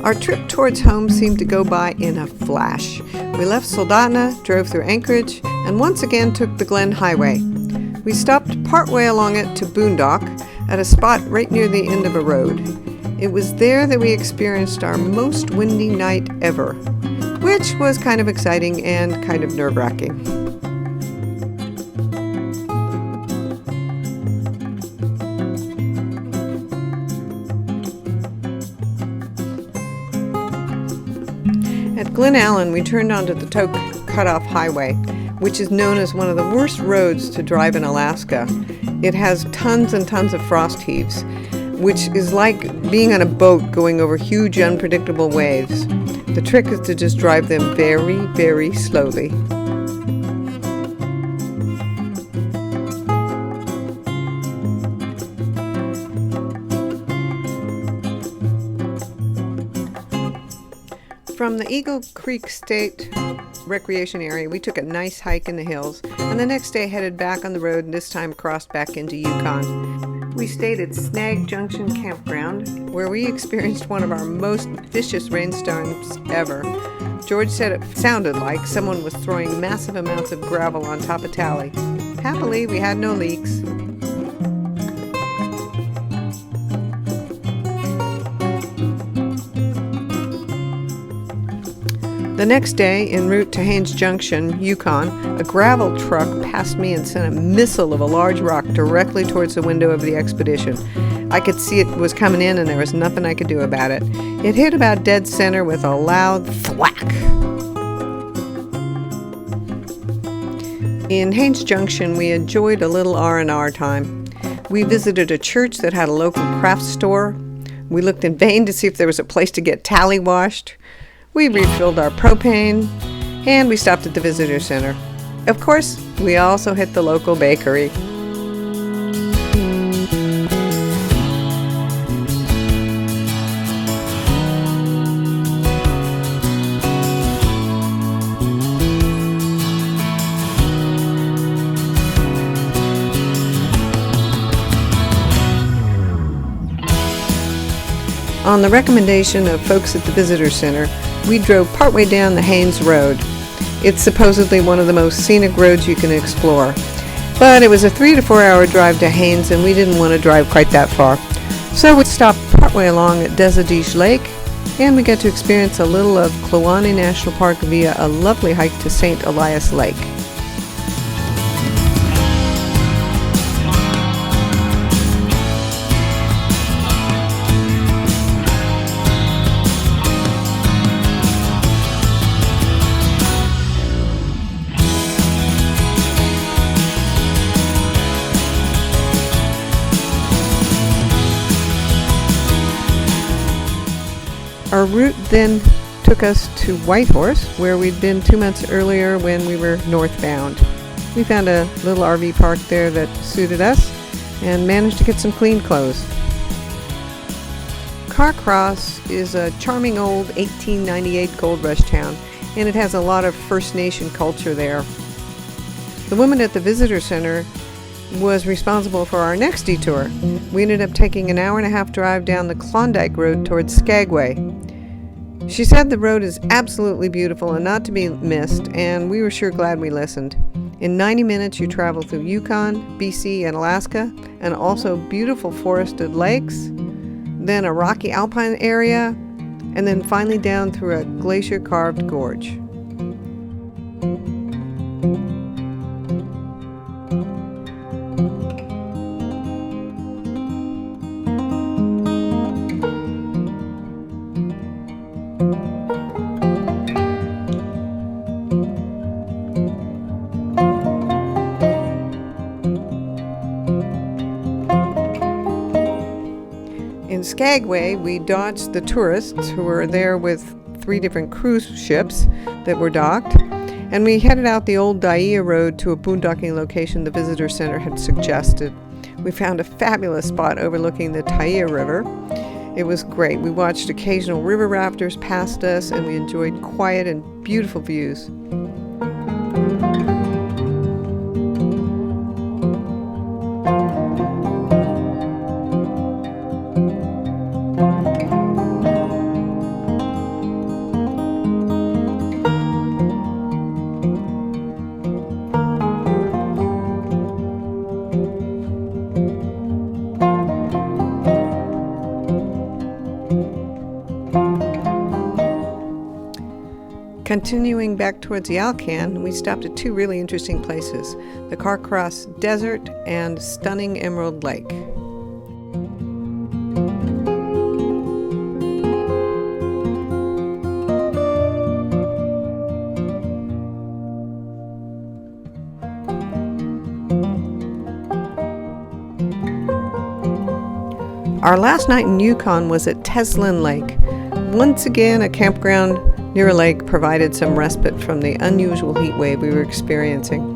Our trip towards home seemed to go by in a flash. We left Soldotna, drove through Anchorage, and once again took the Glen Highway. We stopped partway along it to Boondock at a spot right near the end of a road. It was there that we experienced our most windy night ever, which was kind of exciting and kind of nerve-wracking. At Glen Allen, we turned onto the Tok Cutoff Highway, which is known as one of the worst roads to drive in Alaska. It has tons and tons of frost heaves, which is like being on a boat going over huge, unpredictable waves. The trick is to just drive them very, very slowly. From the Eagle Creek State Recreation Area, we took a nice hike in the hills, and the next day headed back on the road and this time crossed back into Yukon. We stayed at Snag Junction Campground, where we experienced one of our most vicious rainstorms ever. George said it sounded like someone was throwing massive amounts of gravel on top of Tally. Happily, we had no leaks. The next day, en route to Haines Junction, Yukon, a gravel truck passed me and sent a missile of a large rock directly towards the window of the expedition. I could see it was coming in and there was nothing I could do about it. It hit about dead center with a loud thwack. In Haines Junction, we enjoyed a little R&R time. We visited a church that had a local craft store. We looked in vain to see if there was a place to get tally washed. We refilled our propane, and we stopped at the visitor center. Of course, we also hit the local bakery. On the recommendation of folks at the visitor center, we drove partway down the Haines Road. It's supposedly one of the most scenic roads you can explore. But it was a 3 to 4 hour drive to Haines and we didn't want to drive quite that far. So we stopped partway along at Desadeish Lake and we got to experience a little of Kluane National Park via a lovely hike to St. Elias Lake. Our route then took us to Whitehorse, where we'd been 2 months earlier when we were northbound. We found a little RV park there that suited us and managed to get some clean clothes. Carcross is a charming old 1898 gold rush town, and it has a lot of First Nation culture there. The woman at the visitor center was responsible for our next detour. We ended up taking an 1.5 hour drive down the Klondike Road towards Skagway. She said the road is absolutely beautiful and not to be missed, and we were sure glad we listened. In 90 minutes you travel through Yukon, BC, and Alaska, and also beautiful forested lakes, then a rocky alpine area, and then finally down through a glacier-carved gorge. In Skagway, we dodged the tourists who were there with 3 different cruise ships that were docked, and we headed out the old Daia Road to a boondocking location the visitor center had suggested. We found a fabulous spot overlooking the Taia River. It was great. We watched occasional river rafters past us, and we enjoyed quiet and beautiful views. Continuing back towards the Alcan, we stopped at two really interesting places, the Carcross Desert and stunning Emerald Lake. Our last night in Yukon was at Teslin Lake. Once again, a campground near a lake provided some respite from the unusual heat wave we were experiencing.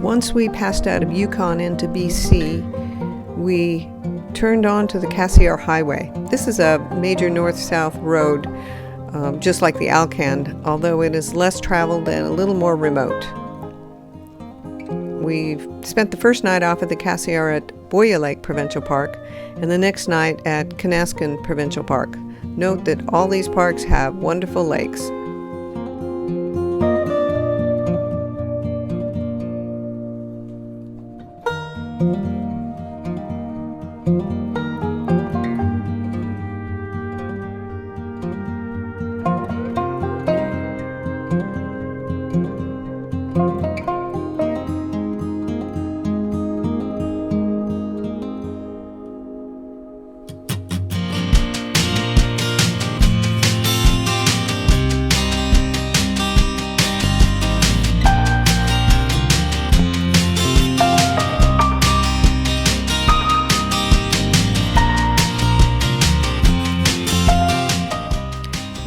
Once we passed out of Yukon into BC, we turned on to the Cassiar Highway. This is a major north-south road, just like the Alcan, although it is less traveled and a little more remote. We spent the first night off at the Cassiar at Boya Lake Provincial Park and the next night at Kanaskan Provincial Park. Note that all these parks have wonderful lakes.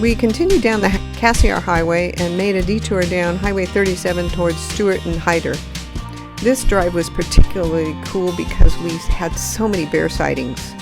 We continued down the Cassiar Highway and made a detour down Highway 37 towards Stewart and Hyder. This drive was particularly cool because we had so many bear sightings.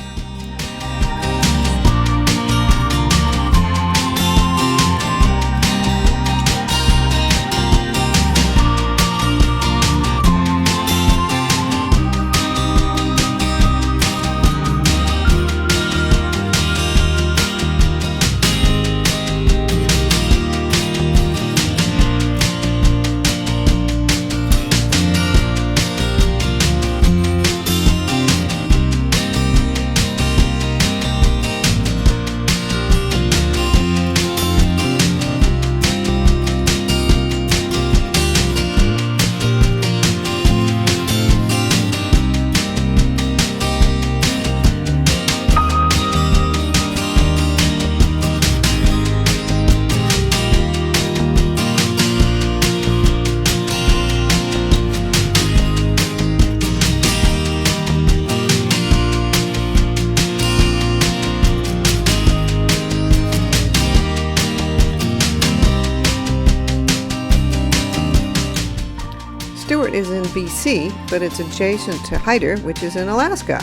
Stewart is in BC, but it's adjacent to Hyder, which is in Alaska.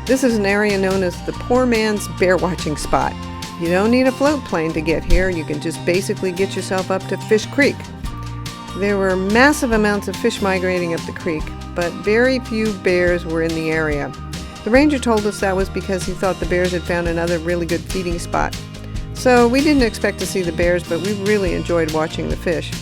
This is an area known as the poor man's bear watching spot. You don't need a float plane to get here. You can just basically get yourself up to Fish Creek. There were massive amounts of fish migrating up the creek, but very few bears were in the area. The ranger told us that was because he thought the bears had found another really good feeding spot. So we didn't expect to see the bears, but we really enjoyed watching the fish.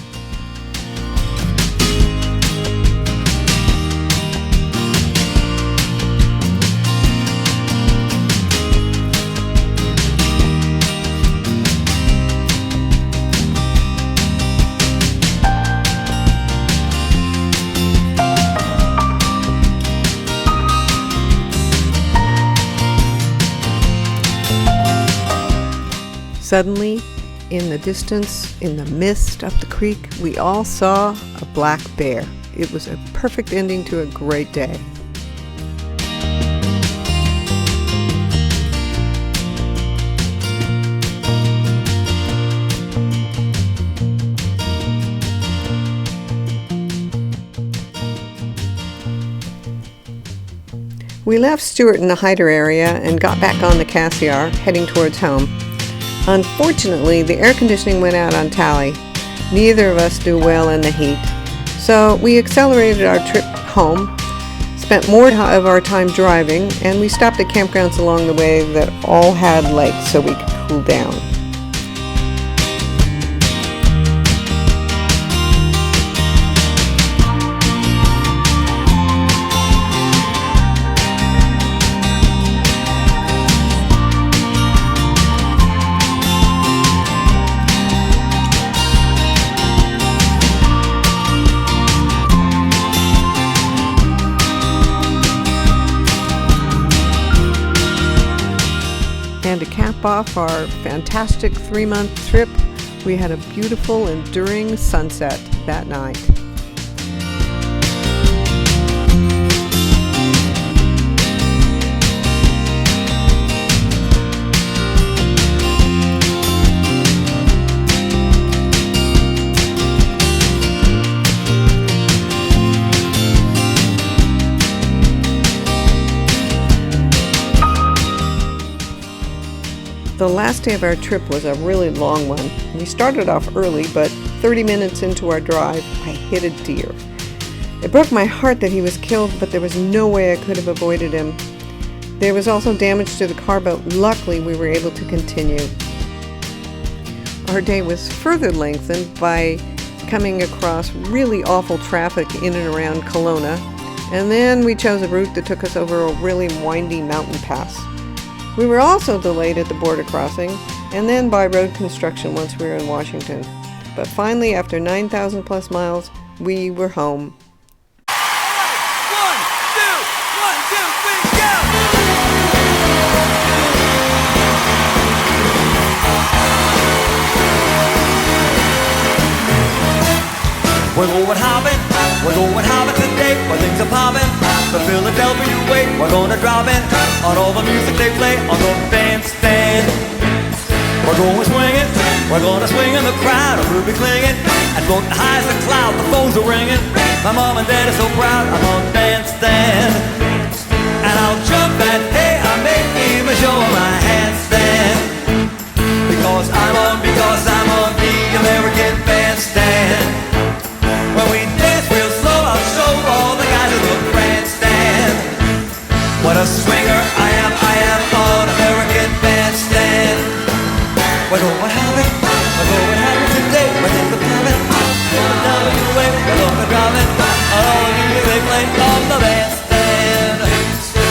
Suddenly, in the distance, in the mist up the creek, we all saw a black bear. It was a perfect ending to a great day. We left Stewart in the Hyder area and got back on the Cassiar, heading towards home. Unfortunately, the air conditioning went out on Tally. Neither of us do well in the heat. So we accelerated our trip home, spent more of our time driving, and we stopped at campgrounds along the way that all had lakes so we could cool down. And to cap off our fantastic 3-month trip, we had a beautiful, enduring sunset that night. The last day of our trip was a really long one. We started off early, but 30 minutes into our drive, I hit a deer. It broke my heart that he was killed, but there was no way I could have avoided him. There was also damage to the car, but luckily we were able to continue. Our day was further lengthened by coming across really awful traffic in and around Kelowna, and then we chose a route that took us over a really windy mountain pass. We were also delayed at the border crossing, and then by road construction once we were in Washington. But finally, after 9,000 plus miles, we were home. One, two, 3, go! We're going hopping today, where things are popping. The Philadelphia way, we're gonna drop in on all the music they play on the bandstand. We're going swing in the crowd, we'll be clinging, and floating high as a cloud, the phones are ringing. My mom and dad are so proud, I'm on bandstand. And I'll jump and hey, I may even show my handstand. Because I'm on the American bandstand. When we dance real slow, I'll show all the guys in the grandstand what a swinger I am on American bandstand. We're going having today, we're in the cabin. Going down the way, we're on the driving. All the music they play on the bandstand.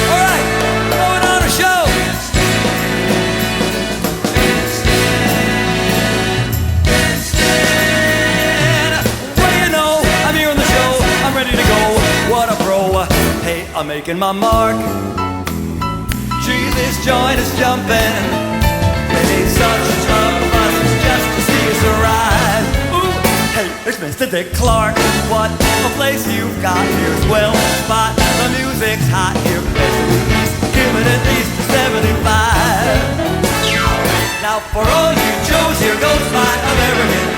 Alright, going on a show. Ready to go, what a pro. Hey, I'm making my mark. Gee, this joint is jumping. It ain't such a tough fuss just to see us arrive. Ooh, hey, it's Mr. Dick Clark. What a place you've got here, swell spot. The music's hot here, best of the East. Give it at least 75. Now for all you Joes, here goes my American